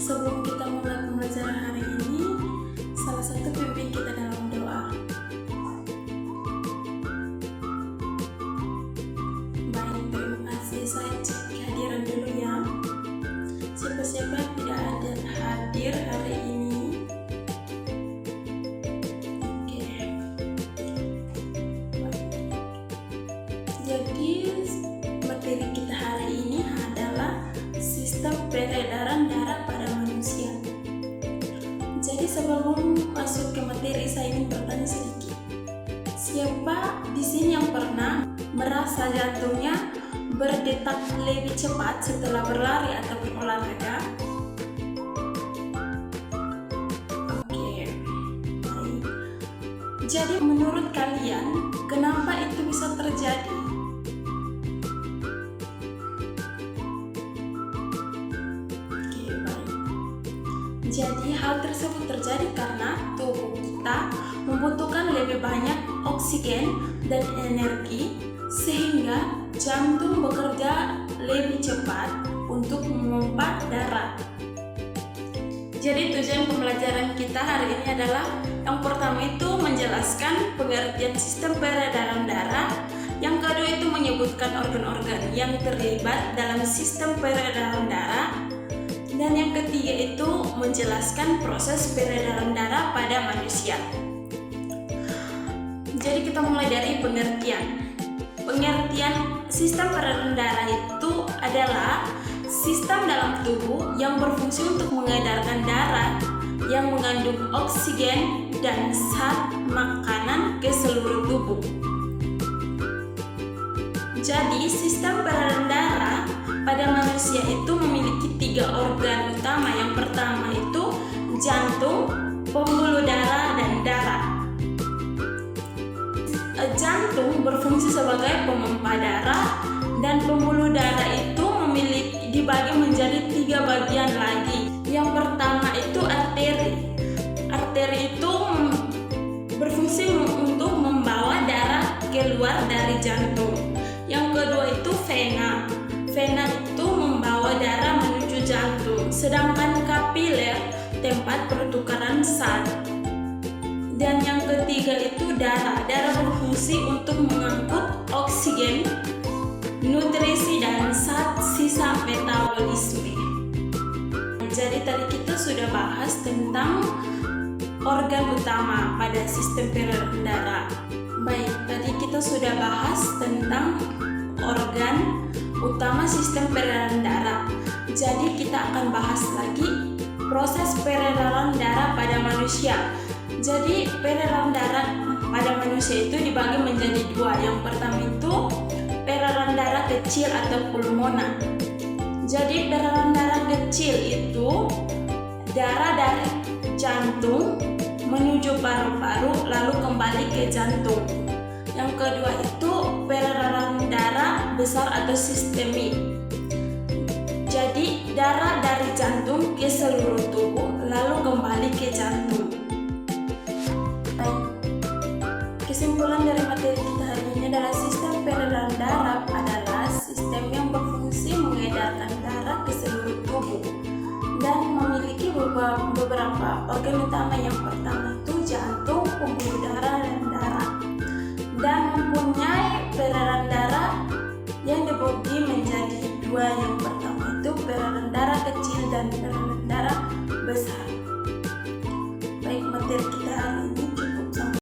Sebelum kita mulai pembelajaran hari ini, salah satu pimpin kita dalam doa. Baik, terima kasih. Saya cek kehadiran dulu ya. Siapa-siapa yang tidak ada hadir hari ini. Oke. Jadi materi kita hari ini adalah sistem peredaran darah pada manusia. Jadi sebelum masuk ke materi, saya ingin bertanya sedikit. Siapa di sini yang pernah merasa jantungnya berdetak lebih cepat setelah berlari atau berolahraga? Oke, baik. Jadi menurut kalian, kenapa itu bisa terjadi? Jadi hal tersebut terjadi karena tubuh kita membutuhkan lebih banyak oksigen dan energi sehingga jantung bekerja lebih cepat untuk memompa darah. Jadi tujuan pembelajaran kita hari ini adalah yang pertama itu menjelaskan pengertian sistem peredaran darah, yang kedua itu menyebutkan organ-organ yang terlibat dalam sistem peredaran darah, dan yang ketiga itu menjelaskan proses peredaran darah pada manusia. Jadi kita mulai dari pengertian. Pengertian sistem peredaran darah itu adalah sistem dalam tubuh yang berfungsi untuk mengedarkan darah yang mengandung oksigen dan zat makanan ke seluruh tubuh. Jadi sistem peredaran darah pada manusia itu memiliki 3 organ utama. Yang pertama itu jantung, pembuluh darah, dan darah. Jantung berfungsi sebagai pemompa darah, dan pembuluh darah itu dibagi menjadi 3 bagian lagi. Yang pertama itu arteri. Arteri itu berfungsi untuk membawa darah keluar dari jantung. Yang kedua itu vena. Vena itu membawa darah menuju jantung, sedangkan kapiler tempat pertukaran zat. Dan yang ketiga itu darah. Darah berfungsi untuk mengangkut oksigen, nutrisi, dan zat sisa metabolisme. Jadi tadi kita sudah bahas tentang organ utama pada sistem peredaran darah. Baik, tadi kita sudah bahas tentang organ utama sistem peredaran darah. Jadi kita akan bahas lagi proses peredaran darah pada manusia. Jadi peredaran darah pada manusia itu dibagi menjadi 2. Yang pertama itu peredaran darah kecil atau pulmoner. Jadi peredaran darah kecil itu darah dari jantung menuju paru-paru lalu kembali ke jantung. Yang kedua itu peredaran darah besar atau sistemik. Jadi darah dari jantung ke seluruh tubuh lalu kembali ke jantung. Baik. Kesimpulan dari materi kita hari ini adalah sistem peredaran darah adalah sistem yang berfungsi mengedarkan darah ke seluruh tubuh dan memiliki beberapa organ utama. Yang pertama itu jantung, pembuluh darah, dan darah. Dan mempunyai peredaran darah yang dibagi menjadi 2. Yang pertama itu peredaran darah kecil dan peredaran darah besar.